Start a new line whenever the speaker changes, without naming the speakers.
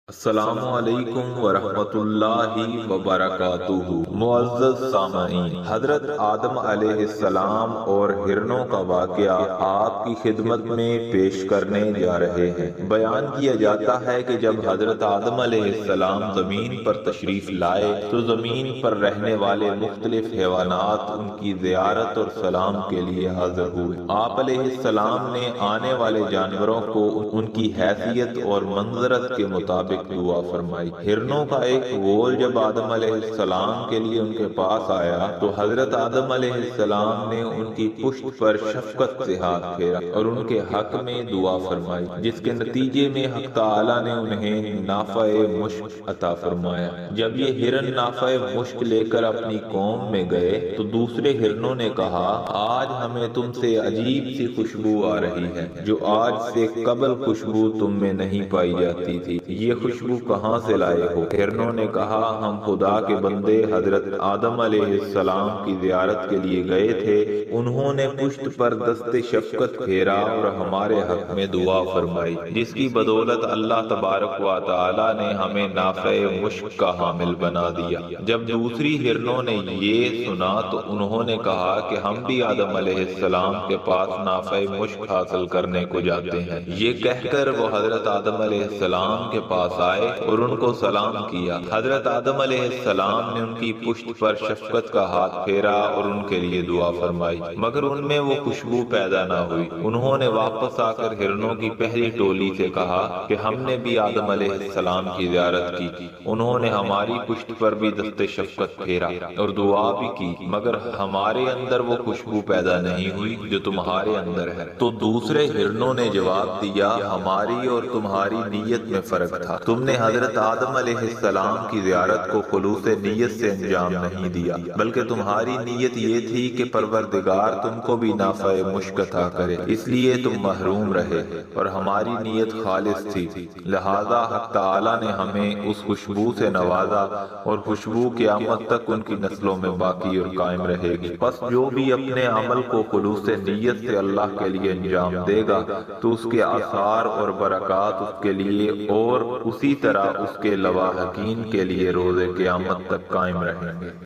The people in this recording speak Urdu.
السلام علیکم ورحمۃ اللہ وبرکاتہ۔ معزز سامعین، حضرت آدم علیہ السلام اور ہرنوں کا واقعہ آپ کی خدمت میں پیش کرنے جا رہے ہیں۔ بیان کیا جاتا ہے کہ جب حضرت آدم علیہ السلام زمین پر تشریف لائے تو زمین پر رہنے والے مختلف حیوانات ان کی زیارت اور سلام کے لیے حاضر ہوئے۔ آپ علیہ السلام نے آنے والے جانوروں کو ان کی حیثیت اور منظرت کے مطابق دعا فرمائی۔ ہرنوں کا ایک غول جب آدم علیہ السلام کے لیے ان کے پاس آیا تو حضرت آدم علیہ السلام نے ان کی پشت پر شفقت سے ہاتھ پھیرا اور ان کے حق میں دعا فرمائی، جس کے نتیجے میں حق تعالی نے انہیں نافع مشک عطا فرمایا۔ جب یہ ہرن نافع مشک لے کر اپنی قوم میں گئے تو دوسرے ہرنوں نے کہا، آج ہمیں تم سے عجیب سی خوشبو آ رہی ہے جو آج سے قبل خوشبو تم میں نہیں پائی جاتی تھی۔ یہ خوشبو کہاں سے لائے ہو؟ ہرنوں نے کہا، ہم خدا کے بندے حضرت آدم علیہ السلام کی زیارت کے لیے گئے تھے، انہوں نے پشت پر دست شفقت پھیرا اور ہمارے حق میں دعا فرمائی، جس کی بدولت اللہ تبارک و تعالی نے ہمیں نافع مشک کا حامل بنا دیا۔ جب دوسری ہرنوں نے یہ سنا تو انہوں نے کہا کہ ہم بھی آدم علیہ السلام کے پاس نافع مشک حاصل کرنے کو جاتے ہیں۔ یہ کہہ کر وہ حضرت آدم علیہ السلام کے پاس آئے اور ان کو سلام کیا۔ حضرت آدم علیہ السلام نے ان کی پشت پر شفقت کا ہاتھ پھیرا اور ان کے لیے دعا فرمائی، مگر ان میں وہ خوشبو پیدا نہ ہوئی۔ انہوں نے واپس آ کر ہرنوں کی پہلی ٹولی سے کہا کہ ہم نے بھی آدم علیہ السلام کی زیارت کی، انہوں نے ہماری پشت پر بھی دست شفقت پھیرا اور دعا بھی کی، مگر ہمارے اندر وہ خوشبو پیدا نہیں ہوئی جو تمہارے اندر ہے۔ تو دوسرے ہرنوں نے جواب دیا، ہماری اور تمہاری نیت میں فرق تھا، تم نے حضرت آدم علیہ السلام کی زیارت کو خلوص نیت سے انجام نہیں دیا، بلکہ تمہاری نیت یہ تھی کہ پروردگار تم کو بھی نافع مشک عطا کرے، اس لیے تم محروم رہے، اور ہماری نیت خالص تھی، لہذا حق تعالی نے ہمیں اس خوشبو سے نوازا، اور خوشبو قیامت تک ان کی نسلوں میں باقی اور قائم رہے گی۔ پس جو بھی اپنے عمل کو خلوص نیت سے اللہ کے لیے انجام دے گا تو اس کے آثار اور برکات اس کے لیے اور اسی طرح اس کے لواحقین کے لیے روز قیامت تک قائم رہیں گے۔